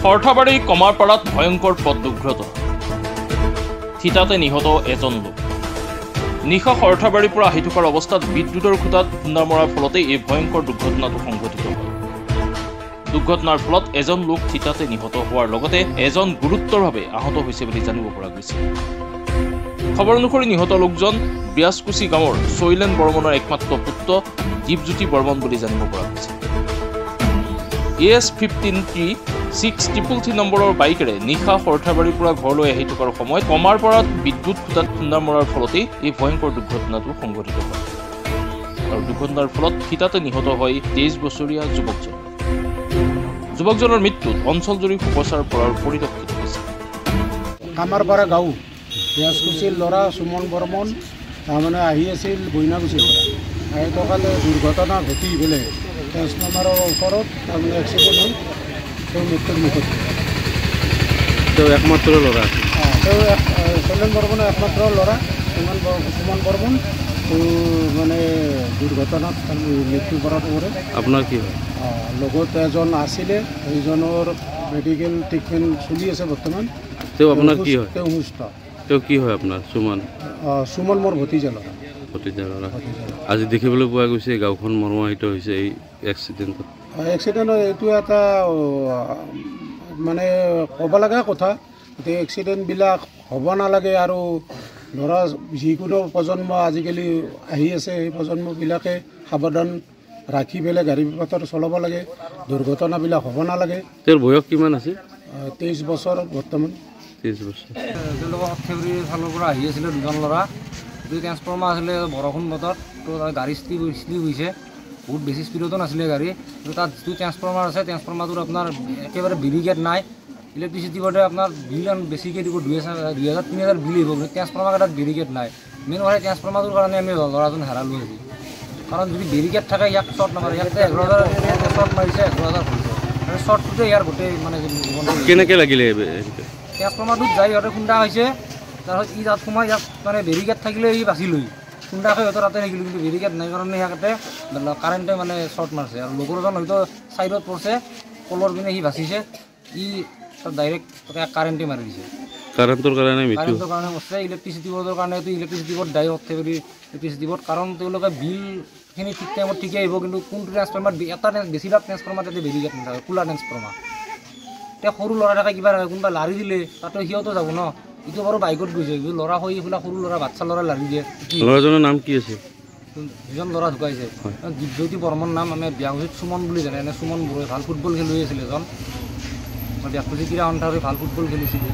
সৰ্থেবাৰী কমাৰপাৰাত ভয়ংকৰ পথ দুৰ্ঘটনা, থিতাতে নিহত এজন লোক। নিশা সৰ্থেবাৰীৰ পৰা আহি থকাৰ অৱস্থাত বিদ্যুতৰ খুঁটাত খুন্দা মৰাৰ ফলতে এই ভয়ংকৰ দুৰ্ঘটনাটো সংঘটিত হয়। দুৰ্ঘটনাৰ ফলত এজন লোক থিতাতে নিহত হোৱাৰ লগতে এজন গুৰুতৰভাৱে আহত হৈছে বুলি জানিব পৰা গৈছে। খবৰ অনুসৰি নিহত লোকজন ব্যাসকুচি গাঁৱৰ শৈলেন বৰ্মনৰ একমাত্ৰ পুত্ৰ দীপজ্যোতি বৰ্মন বুলি জানিব পৰা গৈছে। AS-15T-633 নম্বৰৰ বাইকেৰে নিশা সৰ্থেবাৰীৰ পৰা ঘৰলৈ আহি থকাৰ সময়ত কমাৰপাৰাত বিদ্যুৎ খুঁটাত খুন্দা মৰাৰ ফলতেই এই ভয়ংকৰ দুৰ্ঘটনাটো সংঘটিত হয়। আৰু দুৰ্ঘটনাৰ ফলত থিতাতে নিহত হয় 23 বছৰীয়া যুৱকজন। যুৱকজনৰ মৃত্যুত অঞ্চলজুৰি শোকচাৰ পৰিলক্ষিত হৈছে। কামাৰপাৰা গাঁও ব্যাসকুচিৰ ল'ৰা সুমন বৰ্মন তাৰমানে আহি আছিল বইনাগুচিৰ পৰা। আহি থকালে দুৰ্ঘটনা ঘটি পেলাই ট্ৰেন্সফৰ্মাৰৰ ওপৰত তাৰমানে এক্সিডেণ্ট হ'ল, তেওঁ মৃত্যুৰ মুখত। তেওঁ একমাত্ৰ ল'ৰা, তেওঁ শৈলেন বৰ্মনৰ একমাত্ৰ ল'ৰা সুমন বৰ্মন, তেওঁ মানে দুৰ্ঘটনাত মৃত্যুবৰণ কৰে। আপোনাৰ কি হয়? লগত এজন আছিলে, সেইজনৰ মেডিকেল ট্ৰিটমেণ্ট চলি আছে বৰ্তমান। তেওঁ আপোনাৰ কি হয়? তেওঁ সুস্থ। তেওঁ কি হয় আপোনাৰ? সুমন মোৰ ভতিজা ল'ৰা। আজি দেখিবলৈ পোৱা গৈছে গাঁওখন মৰ্মাহিত হৈছে এই এক্সিডেণ্টত। এইটো এটা মানে ক'ব লগা কথা। গতিকে এক্সিডেণ্টবিলাক হ'ব নালাগে আৰু ধৰা যিকোনো প্ৰজন্ম আজিকালি আহি আছে, সেই প্ৰজন্মবিলাকে সাৱধান ৰাখি পেলাই গাড়ী মটৰ চলাব লাগে, দুৰ্ঘটনাবিলাক হ'ব নালাগে। তেওঁৰ বয়স কিমান আছে? 23 বছৰ বৰ্তমান। 23 বছৰ। তেওঁলোকৰ সৰ্থেবাৰীৰ ফালৰ পৰা আহি আছিলে দুজন ল'ৰা। দুই ট্ৰেন্সফৰ্মাৰ আছিলে, বৰষুণ বতৰ, তো গাড়ী শ্লিপ হৈছে, বহুত বেছি স্পীডতো নাছিলে গাড়ী। কিন্তু তাত যিটো ট্ৰেন্সফৰ্মাৰ আছে, ট্ৰেন্সফৰ্মাৰটোত আপোনাৰ একেবাৰে বেৰিকেড নাই। ইলেক্ট্ৰিচিটি বোৰ্ডে আপোনাৰ বিল বেছিকৈ দিব, 2000-3000 বিল আহিব, কিন্তু ট্ৰেন্সফৰ্মাৰ তাত বেৰিকেড নাই। মেইন কথা ট্ৰেন্সফৰ্মাৰটোৰ কাৰণে আমি ল'ৰাজন হেৰালোঁ আজি। কাৰণ যদি বেৰিকেড থাকে ইয়াক শ্বৰ্ট নামাৰে, ইয়াতে 11,000 শ্বৰ্ট মাৰিছে, 11,000 হৈছে। আৰু শ্বৰ্টটোতে ইয়াৰ গোটেই মানে কেনেকৈ লাগিলে? ট্ৰেন্সফৰ্মাৰটোত যাই সিহঁতে খুন্দা হৈছে, তাৰপিছত ই তাত সোমাই ইয়াত মানে বেৰিকেড থাকিলে ই বাচি লৈ খুন্দা খাই সিহঁতৰ তাতে থাকিলোঁ, কিন্তু বেৰিকেড নাই কাৰণে সিহঁতে কাৰেণ্টে মানে শ্বৰ্ট মাৰিছে। আৰু লগৰজন হয়তো ছাইডত পৰিছে, কলৰ পিনে সি বাচিছে, ই তাত ডাইৰেক্ট কাৰেণ্টে মাৰি দিছে। কাৰেণ্টৰ কাৰণে হৈছে। ইলেক্ট্ৰিচিটি বোৰ্ডৰ কাৰণেতো ইলেক্ট্ৰিচিটি বোৰ্ড দায়ী সৰ্থেবাৰী ইলেক্ট্ৰিচিটি বোৰ্ড, কাৰণ তেওঁলোকে বিলখিনি ঠিক টাইমত ঠিকে আহিব, কিন্তু কোনটো ট্ৰেন্সফৰ্মাৰ এটা বেছিভাগ ট্ৰেন্সফৰ্মাৰ তাতে বেৰিকেড নাথাকে, খোলা ট্ৰেন্সফৰ্মাৰ। এতিয়া সৰু ল'ৰা থাকে কিবা কোনোবা লাৰি দিলে তাতো সিহঁতো যাব ন। এইটো বাৰু বাইকত গৈছে, ল'ৰা হৈ এইফালে সৰু ল'ৰা বাচ্ছা ল'ৰা লাৰি দিয়ে। ল'ৰাজনৰ নাম কি আছে? যিজন ল'ৰা ঢুকাইছে দীপজ্যোতি বৰ্মন নাম, আমি ব্যাসকুচিত সুমন বুলি জানে, এনে সুমন বড়োৱে ভাল ফুটবল খেলুৱৈ আছিল এজন। ব্যাসকুচি ক্ৰীড়া সন্থাৰ ভাল ফুটবল খেলিছিলে।